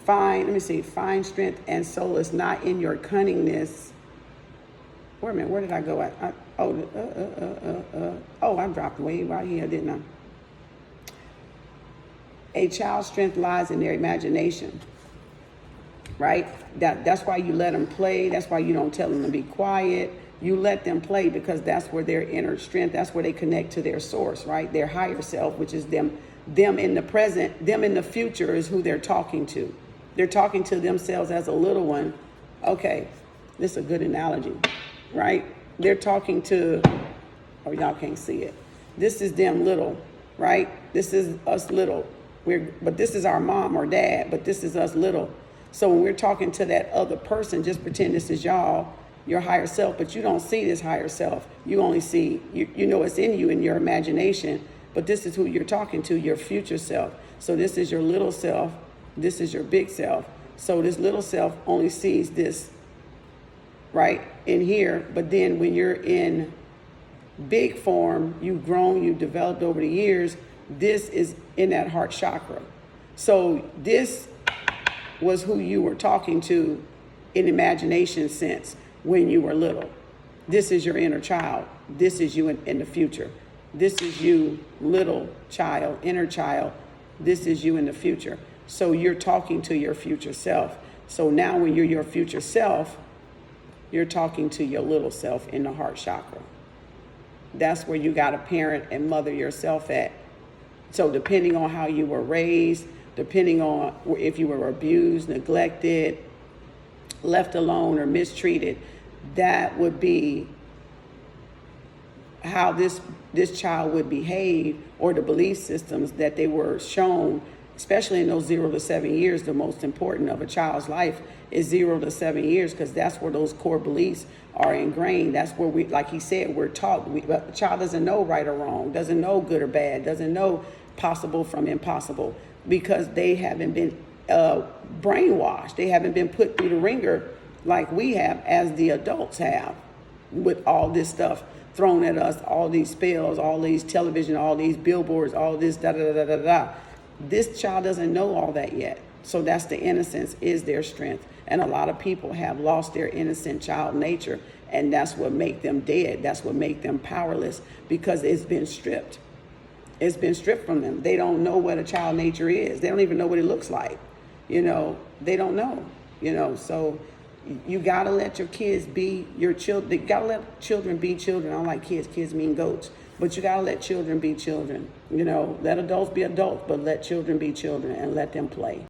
Let me see, find strength and solace not in your cunningness. Wait a minute, where did I go at? I dropped way right here, didn't I? A child's strength lies in their imagination, right? That's why you let them play. That's why you don't tell them to be quiet. You let them play because that's where their inner strength, that's where they connect to their source, right? Their higher self, which is them in the present, them in the future is who they're talking to. They're talking to themselves as a little one. Okay, this is a good analogy, right? They're talking to, oh, y'all can't see it. This is them little, right? This is us little. But this is our mom or dad, but this is us little. So when we're talking to that other person, just pretend this is y'all, your higher self, but you don't see this higher self. You only see, you know it's in you in your imagination, but this is who you're talking to, your future self. So this is your little self. This is your big self. So this little self only sees this right in here. But then when you're in big form, you've grown, you've developed over the years, this is in that heart chakra. So this was who you were talking to in imagination sense when you were little. This is your inner child. This is you in the future. This is you, little child, inner child. This is you in the future. So you're talking to your future self. So now when you're your future self, you're talking to your little self in the heart chakra. That's where you got to parent and mother yourself at. So depending on how you were raised, depending on if you were abused, neglected, left alone, or mistreated, that would be how this child would behave, or the belief systems that they were shown, especially in those 0 to 7 years. The most important of a child's life is 0 to 7 years, because that's where those core beliefs are ingrained. That's where we, like he said, we're taught. The child doesn't know right or wrong, doesn't know good or bad, doesn't know possible from impossible, because they haven't been brainwashed. They haven't been put through the ringer like we have, as the adults have, with all this stuff thrown at us, all these spells, all these television, all these billboards, all this da-da-da-da-da-da. This child doesn't know all that yet. So that's the innocence, is their strength. And a lot of people have lost their innocent child nature, and that's what make them dead. That's what make them powerless, because it's been stripped. It's been stripped from them. They don't know what a child nature is. They don't even know what it looks like. You know, they don't know, you know. So you got to let your kids be your children. You got to let children be children. I don't like kids. Kids mean goats. But you got to let children be children. You know, let adults be adults, but let children be children and let them play.